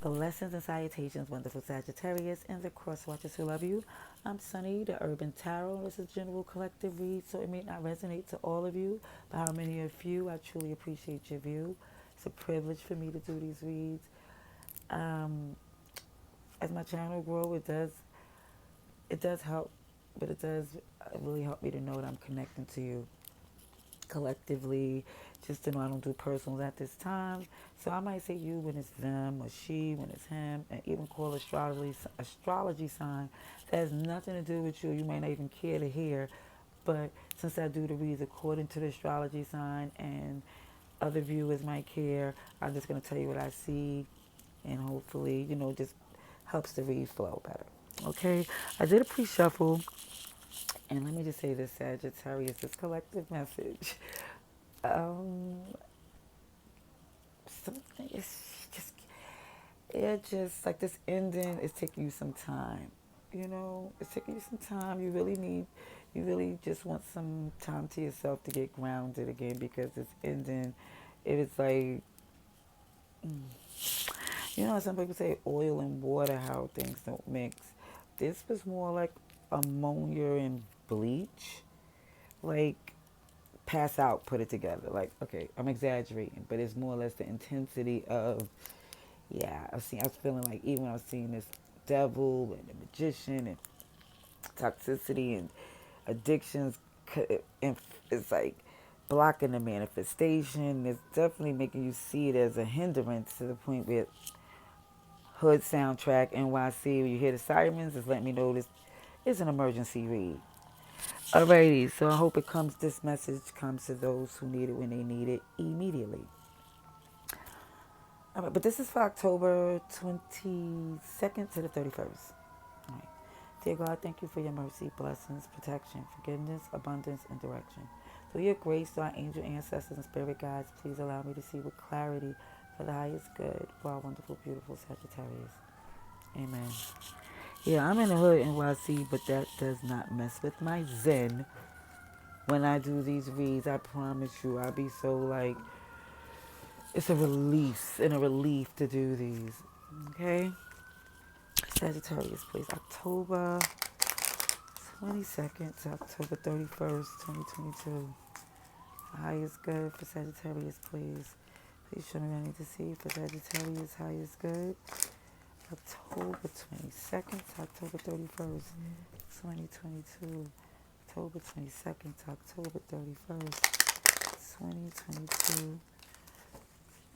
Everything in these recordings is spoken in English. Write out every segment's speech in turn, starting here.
Blessings and salutations, wonderful Sagittarius and the cross watchers who love you. I'm Sunny, the Urban Tarot. This is general collective read, so it may not resonate to all of you, but how many of you, I truly appreciate your view. It's a privilege for me to do these reads. Um, as my channel grows, it does help, but it does really help me to know that I'm connecting to you collectively, just to know I don't do personals at this time. So I might say you when it's them, or she when it's him, and even call astrology sign that has nothing to do with you. You may not even care to hear, but since I do the reads according to the astrology sign, and other viewers might care, I'm just gonna tell you what I see, and hopefully, just helps the read flow better. Okay, I did a pre-shuffle, and let me just say this, Sagittarius, this collective message. Um, something it's just it just like this ending is taking you some time. It's taking you some time. You really just want some time to yourself to get grounded again, because this ending, it is like, some people say oil and water, how things don't mix. This was more like ammonia and bleach. Like, pass out, put it together. Like, okay, I'm exaggerating, but it's more or less the intensity of, yeah, I was feeling like, even when I was seeing this devil and the magician and toxicity and addictions, and it's like blocking the manifestation. It's definitely making you see it as a hindrance, to the point where Hood soundtrack NYC, when you hear the sirens, is letting me know this is an emergency read. Alrighty, so I hope this message comes to those who need it when they need it immediately. All right, but this is for October 22nd to the 31st. All right. Dear God, thank you for your mercy, blessings, protection, forgiveness, abundance, and direction. Through your grace, to our angel ancestors and spirit guides, please allow me to see with clarity for the highest good for our wonderful, beautiful Sagittarius. Amen. Yeah, I'm in the hood NYC, but that does not mess with my zen. When I do these reads, I promise you, I'll be so like, it's a release and a relief to do these. Okay? Sagittarius, please. October 22nd to October 31st, 2022. Highest good for Sagittarius, please. Please show me what I need to see for Sagittarius. Highest good. October 22nd to October 31st, 2022. October 22nd to October 31st, 2022.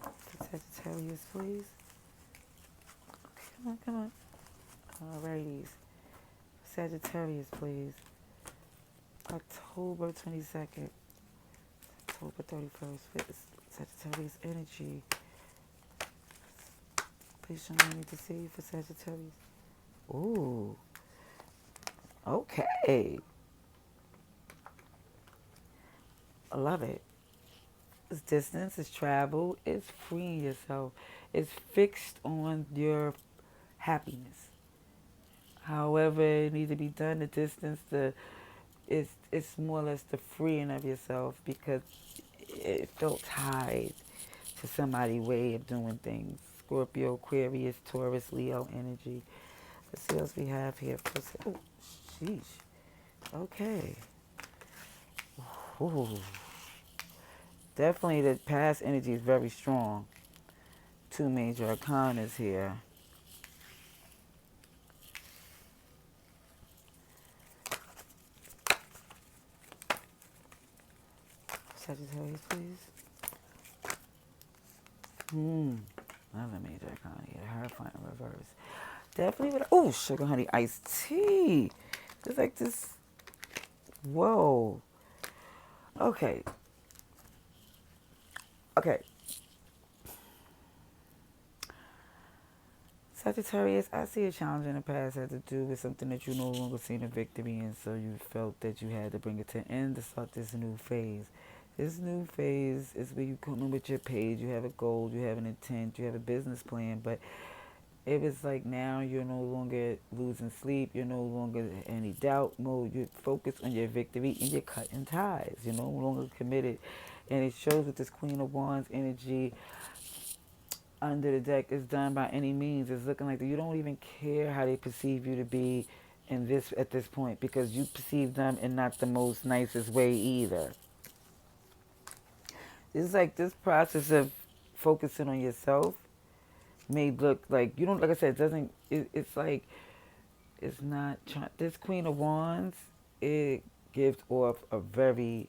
For Sagittarius, please. Okay, come on. Alrighties. Sagittarius, please. October 22nd, October 31st. For Sagittarius energy. Please show me what I need to see for Sagittarius. Ooh. Okay. I love it. It's distance, it's travel, it's freeing yourself. It's fixed on your happiness. However it needs to be done, the distance, it's more or less the freeing of yourself, because it felt tied to somebody's way of doing things. Scorpio, Aquarius, Taurus, Leo energy. Let's see what else we have here. Oh, sheesh. Okay. Ooh. Definitely the past energy is very strong. Two major arcanas here. Sagittarius, please. Another major arcana here. Hierophant in reverse. Definitely with, oh, sugar honey iced tea. It's like this. Whoa. Okay. Okay. Sagittarius, I see a challenge in the past had to do with something that you no longer seen a victory in, so you felt that you had to bring it to an end to start this new phase. This new phase is where you come in with your page, you have a goal, you have an intent, you have a business plan, but it was like now you're no longer losing sleep, you're no longer in any doubt mode, you're focused on your victory and you're cutting ties. You're no longer committed. And it shows with this Queen of Wands energy, under the deck is done by any means. It's looking like you don't even care how they perceive you to be in this at this point, because you perceive them in not the most nicest way either. It's like this process of focusing on yourself may look like you don't, like I said, it doesn't, it's like, it's not, this Queen of Wands, it gives off a very,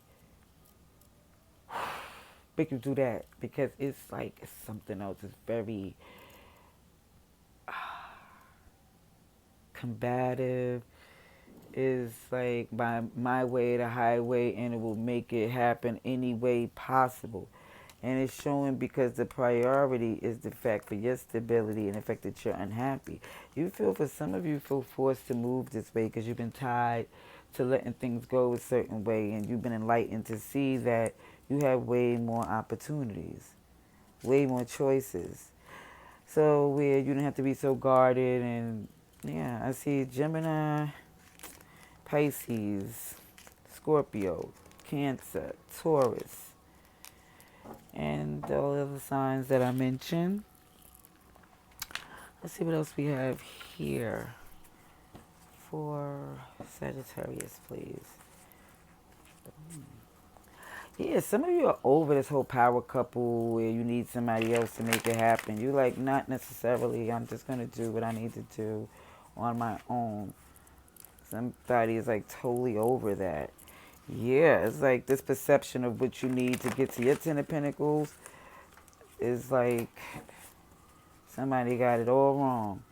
make you do that, because it's like, it's something else. It's very combative. Is like my way the highway, and it will make it happen any way possible. And it's showing because the priority is the fact for your stability and the fact that you're unhappy. You feel, for some of you, feel forced to move this way because you've been tied to letting things go a certain way, and you've been enlightened to see that you have way more opportunities, way more choices. So where you don't have to be so guarded. And yeah, I see Gemini, Pisces, Scorpio, Cancer, Taurus, and all the other signs that I mentioned. Let's see what else we have here for Sagittarius, please. Yeah, some of you are over this whole power couple where you need somebody else to make it happen. You like, not necessarily, I'm just going to do what I need to do on my own. Somebody is like totally over that. Yeah, it's like this perception of what you need to get to your Ten of Pentacles is like somebody got it all wrong.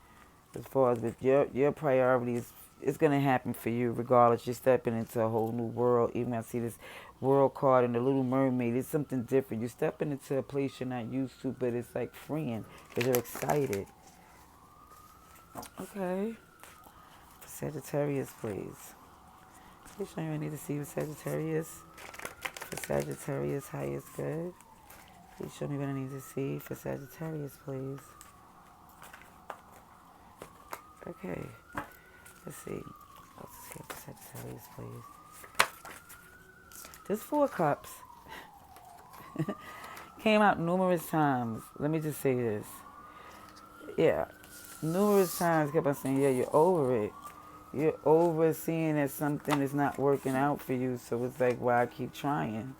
As far as with your priorities, it's going to happen for you regardless. You're stepping into a whole new world. Even I see this world card in the Little Mermaid. It's something different. You're stepping into a place you're not used to, but it's like freeing because you're excited. Okay. Sagittarius, please. Please show me what I need to see with Sagittarius. For Sagittarius, highest good. Please show me what I need to see for Sagittarius, please. Okay. Let's see. What's here for Sagittarius, please? This Four Cups came out numerous times. Let me just say this. Yeah. Numerous times kept on saying, yeah, you're over it. You're over seeing that something is not working out for you. So it's like, why keep trying?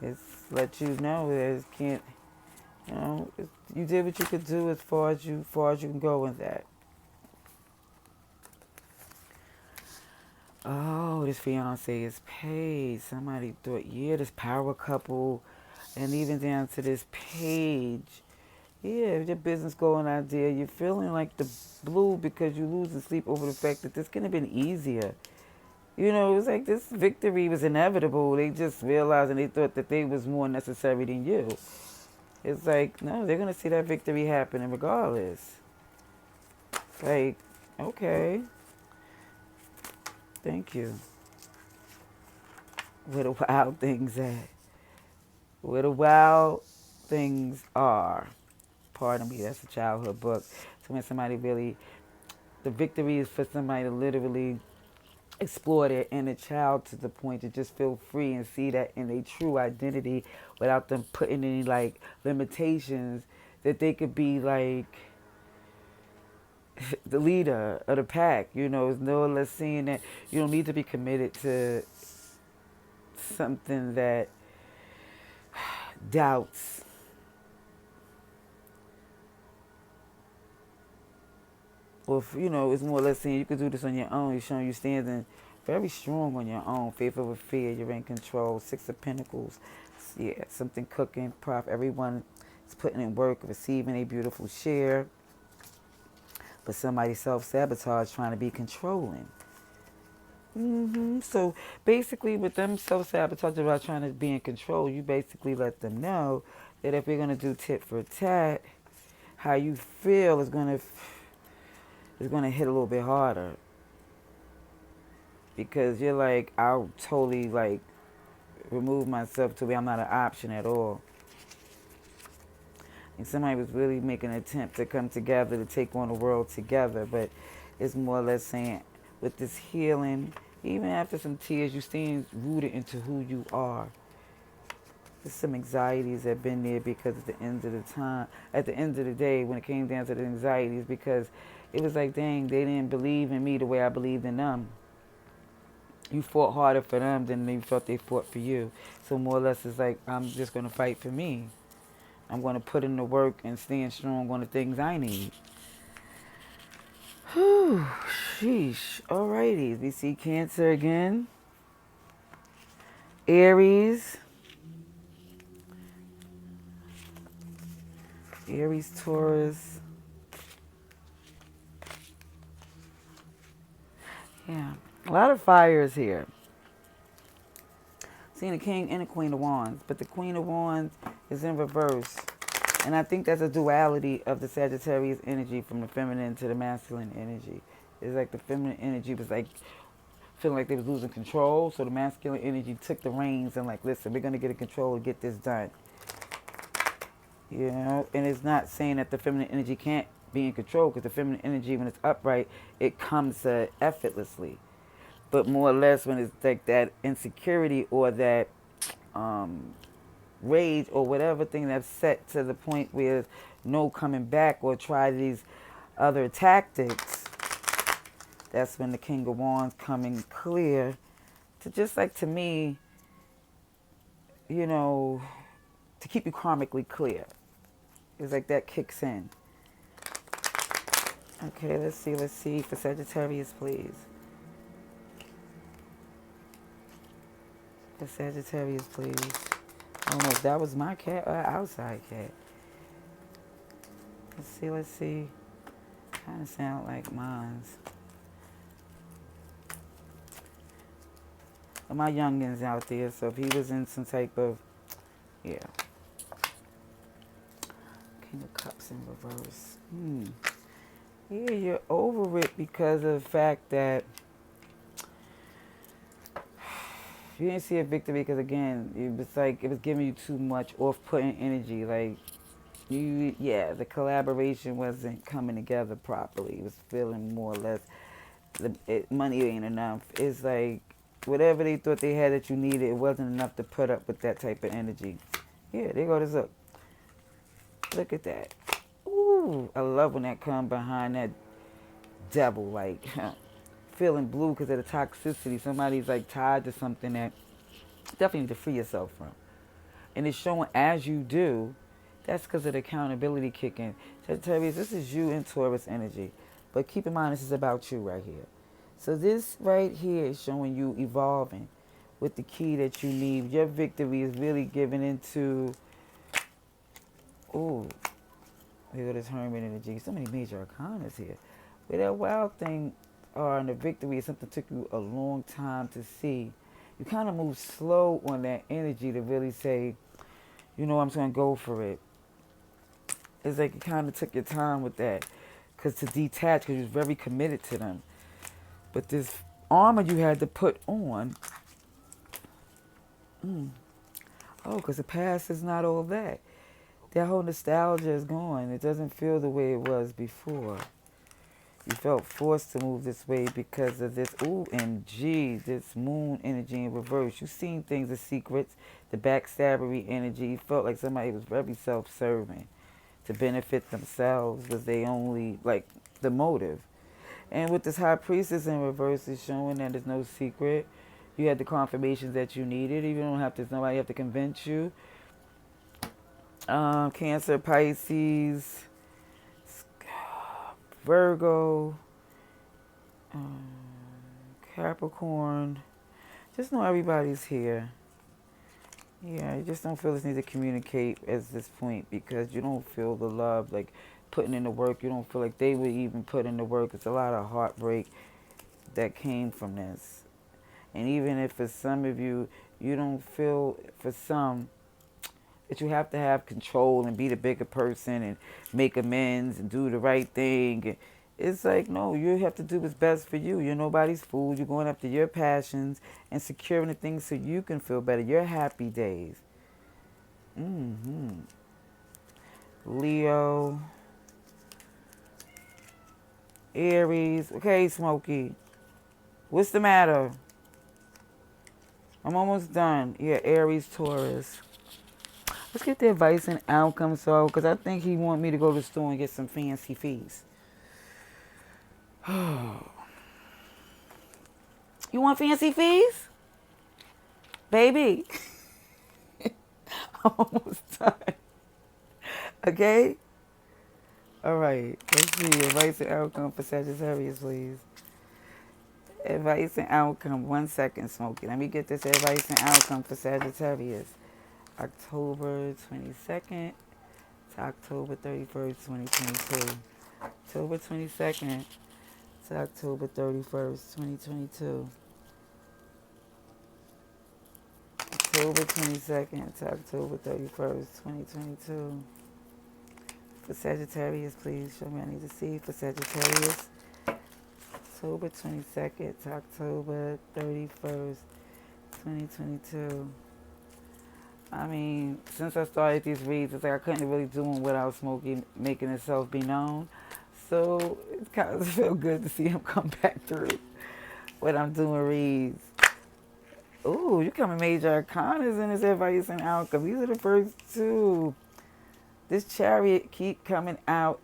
It's let you know that it can't, you did what you could do as far as you can go with that. Oh, this fiance is paid. Somebody thought, yeah, this power couple, and even down to this page. Yeah, your business going out there, you're feeling like the blue because you're losing sleep over the fact that this could have been easier. It was like this victory was inevitable. They just realized and they thought that they was more necessary than you. It's like, no, they're going to see that victory happening regardless. Like, okay. Thank you. Where the wild things at? Where the wild things are. Pardon me, that's a childhood book. So when somebody really, the victory is for somebody to literally explore their inner child to the point to just feel free and see that in their true identity without them putting any like limitations, that they could be like the leader of the pack. It's no less seeing that you don't need to be committed to something that doubts. Or if, it's more or less saying you can do this on your own. You're showing you standing very strong on your own. Faith over fear. You're in control. Six of Pentacles. Yeah, something cooking. Everyone is putting in work, receiving a beautiful share. But somebody self-sabotage trying to be controlling. So basically with them self-sabotage about trying to be in control, you basically let them know that if we're going to do tit for tat, how you feel is going to hit a little bit harder. Because you're like, I'll totally like remove myself to where I'm not an option at all. And somebody was really making an attempt to come together to take on the world together. But it's more or less saying, with this healing, even after some tears, you staying rooted into who you are. There's some anxieties that have been there because at the end of the time, at the end of the day, when it came down to the anxieties, because it was like, dang, they didn't believe in me the way I believed in them. You fought harder for them than you felt they fought for you. So more or less, it's like, I'm just going to fight for me. I'm going to put in the work and stand strong on the things I need. Whew, sheesh. Alrighty, we see Cancer again. Aries. Aries, Taurus. Yeah, a lot of fires here. Seeing the King and the Queen of Wands, but the Queen of Wands is in reverse. And I think that's a duality of the Sagittarius energy from the feminine to the masculine energy. It's like the feminine energy was like feeling like they was losing control, so the masculine energy took the reins and like, listen, we're going to get in control to get this done. You know, and it's not saying that the feminine energy can't be in control, because the feminine energy, when it's upright, it comes effortlessly. But more or less when it's like that insecurity or that rage or whatever thing that's set to the point where no coming back or try these other tactics, that's when the King of Wands coming clear to, just like, to me, you know, to keep you karmically clear. It's like that kicks in. Okay, let's see for Sagittarius, please. For Sagittarius, please. I don't know if that was my cat or outside cat. Let's see. Kind of sound like mine's. But my youngin's out there, so if he was in some type of, yeah. King of Cups in reverse. Yeah, you're over it because of the fact that you didn't see a victory, because again, it was like it was giving you too much off-putting energy. Like the collaboration wasn't coming together properly. It was feeling more or less money ain't enough. It's like whatever they thought they had that you needed, it wasn't enough to put up with that type of energy. Yeah, there go this up. Look at that. Ooh, I love when that come behind that devil, like feeling blue because of the toxicity. Somebody's like tied to something that definitely need to free yourself from. And it's showing as you do, that's because of the accountability kicking. Sagittarius, this is you in Taurus energy. But keep in mind, this is about you right here. So this right here is showing you evolving with the key that you need. Your victory is really giving into, ooh, here go this Hermit energy. So many major arcanas here. Where that wild thing and the victory is something that took you a long time to see. You kind of move slow on that energy to really say, you know, I'm just going to go for it. It's like you kind of took your time with that. Because to detach, because you was very committed to them. But this armor you had to put on, because the past is not all that. That whole nostalgia is gone. It doesn't feel the way it was before. You felt forced to move this way because of this, OMG, this moon energy in reverse. You've seen things, the secrets, the backstabbery energy. You felt like somebody was very self-serving. To benefit themselves was they only, like, the motive. And with this High Priestess in reverse, is showing that there's no secret. You had the confirmations that you needed. You don't have to, nobody have to convince you. Cancer, Pisces, Virgo, Capricorn. Just know everybody's here. Yeah, you just don't feel this need to communicate at this point because you don't feel the love, like putting in the work. You don't feel like they would even put in the work. It's a lot of heartbreak that came from this. And even if for some of you, you don't feel, for some, that you have to have control and be the bigger person and make amends and do the right thing. It's like, no, you have to do what's best for you. You're nobody's fool. You're going after your passions and securing the things so you can feel better. Your happy days. Leo. Aries. Okay, Smokey. What's the matter? I'm almost done. Yeah, Aries, Taurus. Let's get the advice and outcome. So, because I think he want me to go to the store and get some fancy fees. You want fancy fees? Baby, I'm almost done. Okay? All right. Let's see. Advice and outcome for Sagittarius, please. Advice and outcome. 1 second, Smokey. Let me get this advice and outcome for Sagittarius. October 22nd to October 31st, 2022. October 22nd to October 31st, 2022. October 22nd to October 31st, 2022. For Sagittarius, please show me I need to see. For Sagittarius, October 22nd to October 31st, 2022. I mean, since I started these reads, it's like I couldn't really do them without Smokey making himself be known. So it kind of feel good to see him come back through when I'm doing reads. Ooh, you coming major arcanas in this advice and outcome. These are the first two. This chariot keep coming out.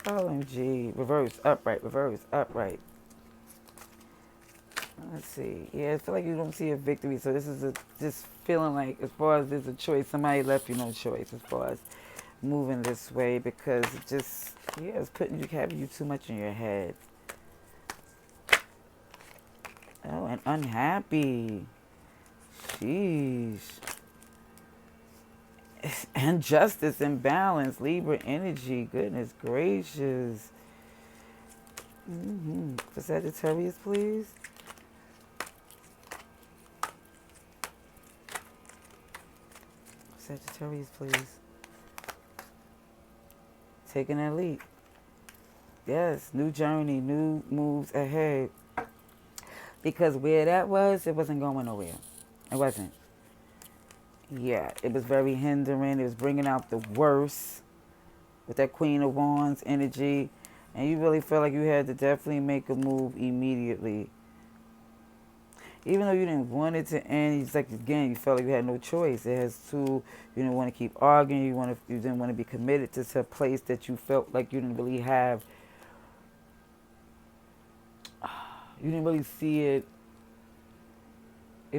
OMG. Reverse, upright, reverse, upright. Let's see. Yeah, I feel like you don't see a victory. So this is just feeling like as far as there's a choice, somebody left you no choice as far as moving this way because it just, yeah, it's having you too much in your head. Oh, and unhappy. Sheesh. Injustice, imbalance, Libra energy. Goodness gracious. For Sagittarius, please. Sagittarius, please. Taking a leap. Yes, new journey, new moves ahead. Because where that was, it wasn't going nowhere. It wasn't. Yeah, it was very hindering. It was bringing out the worst with that Queen of Wands energy. And you really felt like you had to definitely make a move immediately. Even though you didn't want it to end, it's like, again, you felt like you had no choice. It has to, you didn't want to keep arguing. You didn't want to be committed to a place that you felt like you didn't really have. You didn't really see it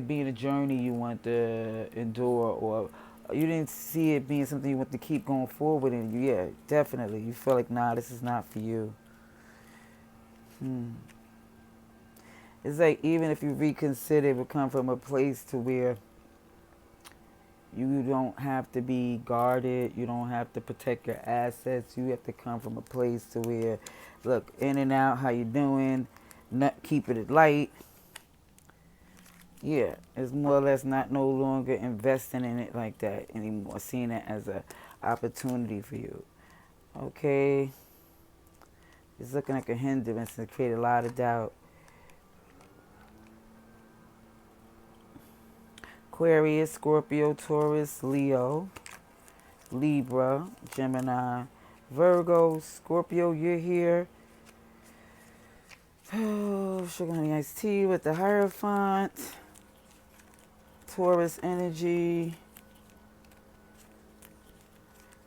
being a journey you want to endure, or you didn't see it being something you want to keep going forward in. Yeah, definitely. You feel like, nah, this is not for you. It's like even if you reconsider, it would come from a place to where you don't have to be guarded. You don't have to protect your assets. You have to come from a place to where, look, in and out, how you doing, not keeping it light. Yeah, it's more or less not no longer investing in it like that anymore, seeing it as an opportunity for you. Okay? It's looking like a hindrance and create a lot of doubt. Aquarius, Scorpio, Taurus, Leo, Libra, Gemini, Virgo, Scorpio, you're here. Oh, sugar honey iced tea with the Hierophant. Taurus energy,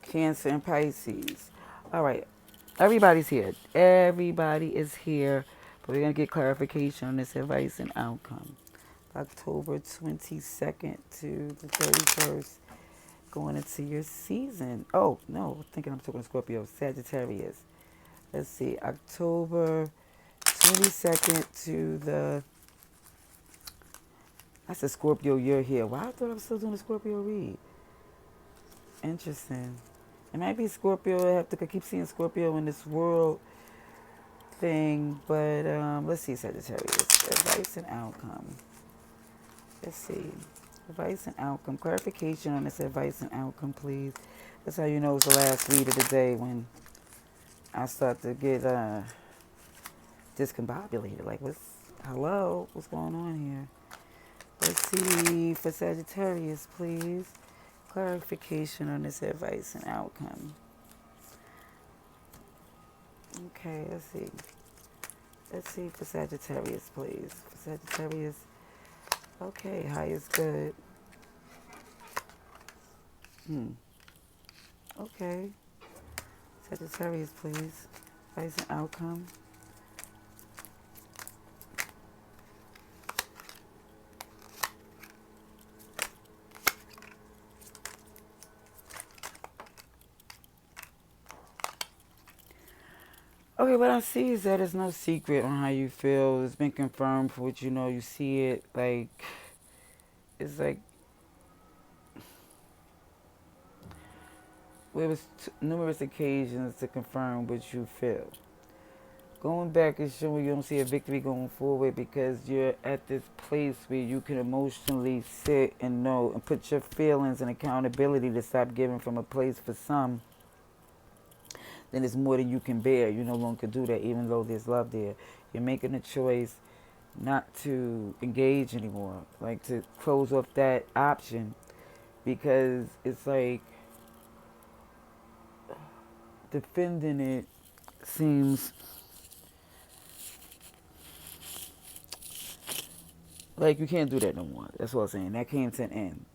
Cancer and Pisces. All right, everybody's here. Everybody is here, but we're going to get clarification on this advice and outcome. October 22nd to the 31st, going into your season. Oh, no, thinking I'm talking Scorpio, Sagittarius. Let's see, October 22nd to the... That's a Scorpio year here. Why I thought I was still doing a Scorpio read. Interesting. It might be Scorpio. I have to keep seeing Scorpio in this world thing. But let's see, Sagittarius. Advice and outcome. Let's see. Advice and outcome. Clarification on this advice and outcome, please. That's how you know it's the last read of the day when I start to get discombobulated. Like, hello? What's going on here? Let's see, for Sagittarius, please. Clarification on this advice and outcome. Okay, let's see. Let's see for Sagittarius, please. For Sagittarius. Okay, high is good. Okay. Sagittarius, please. Advice and outcome. Okay, what I see is that there's no secret on how you feel. It's been confirmed for what you know. You see it like, it's like, there was numerous occasions to confirm what you feel. Going back is showing you don't see a victory going forward because you're at this place where you can emotionally sit and know and put your feelings and accountability to stop giving from a place for some. Then it's more than you can bear. You no longer do that even though there's love there. You're making a choice not to engage anymore, like to close off that option because it's like defending it seems like you can't do that no more. That's what I'm saying. That came to an end.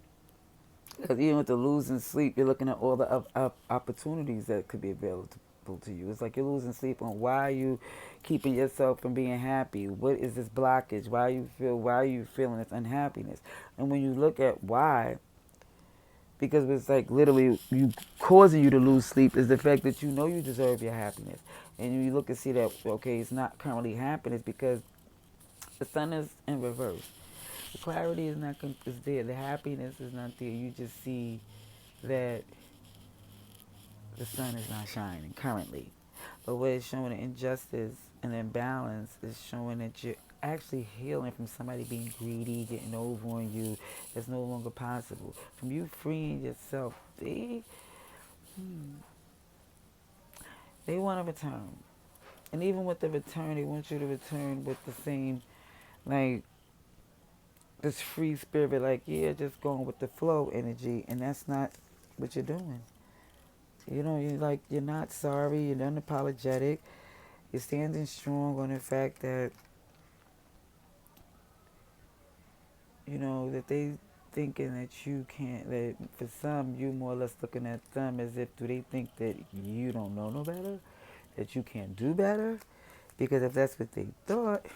Because even with the losing sleep, you're looking at all the opportunities that could be available to you. It's like you're losing sleep on why are you keeping yourself from being happy? What is this blockage? Why are you feeling this unhappiness? And when you look at why, because it's like literally you causing you to lose sleep is the fact that you know you deserve your happiness. And you look and see that, okay, it's not currently happiness because the sun is in reverse. The clarity is not is there. The happiness is not there. You just see that the sun is not shining currently. But what it's showing, the injustice and imbalance is showing that you're actually healing from somebody being greedy, getting over on you. That's no longer possible. From you freeing yourself, they want to return. And even with the return, they want you to return with the same, like, this free spirit, like, yeah, just going with the flow energy. And that's not what you're doing. You know, you're not sorry, you're unapologetic. You're standing strong on the fact that, you know, that they thinking that you can't, that for some, you more or less looking at them as if, do they think that you don't know no better? That you can't do better? Because if that's what they thought,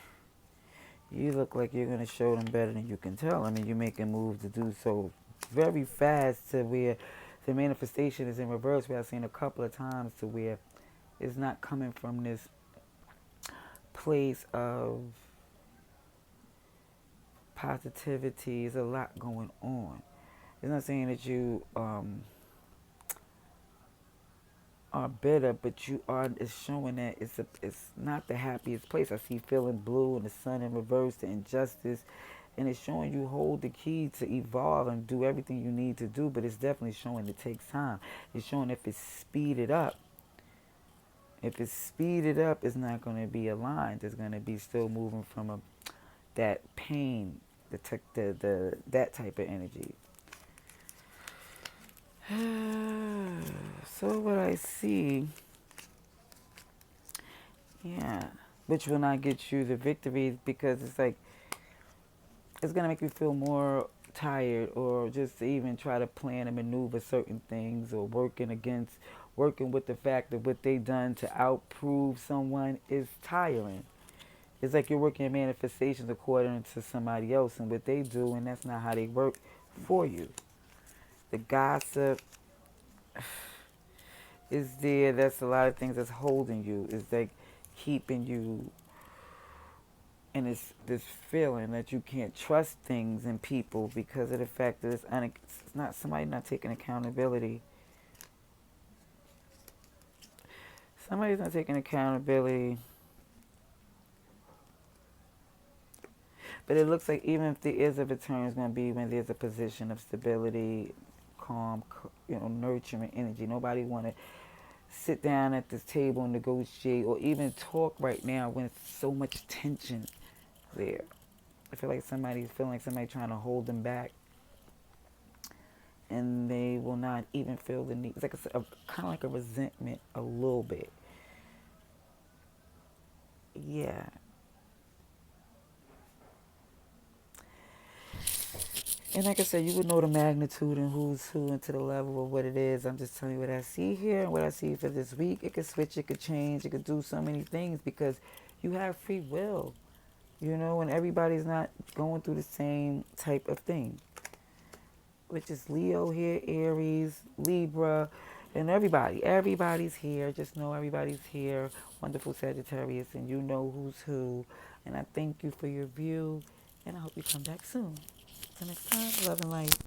you look like you're going to show them better than you can tell. I mean, you're making moves to do so very fast to where the manifestation is in reverse, where I've seen a couple of times to where it's not coming from this place of positivity. There's a lot going on. It's not saying that you are bitter, but you are. It's showing that it's not the happiest place. I see feeling blue and the sun in reverse, the injustice, and it's showing you hold the key to evolve and do everything you need to do. But it's definitely showing it takes time. It's showing if it's speeded up. If it's speeded up, it's not going to be aligned. It's going to be still moving from that pain, that type of energy. So what I see, yeah, which will not get you the victory because it's like, it's going to make you feel more tired or just to even try to plan and maneuver certain things or working with the fact that what they done to outprove someone is tiring. It's like you're working in manifestations according to somebody else and what they do, and that's not how they work for you. The gossip is there. That's a lot of things that's holding you. It's like keeping you in this feeling that you can't trust things and people because of the fact that it's not somebody not taking accountability. Somebody's not taking accountability. But it looks like even if there is a return, it's going to be when there's a position of stability, calm, nurturing energy. Nobody want to sit down at this table and negotiate or even talk right now when it's so much tension there. I feel like somebody's feeling like somebody trying to hold them back, and they will not even feel the need. It's like kind of like a resentment, a little bit. Yeah. And like I said, you would know the magnitude and who's who and to the level of what it is. I'm just telling you what I see here and what I see for this week. It could switch, it could change, it could do so many things because you have free will, and everybody's not going through the same type of thing, which is Leo here, Aries, Libra, and everybody. Everybody's here. Just know everybody's here. Wonderful Sagittarius, and you know who's who. And I thank you for your view, and I hope you come back soon. Till next time, love and light.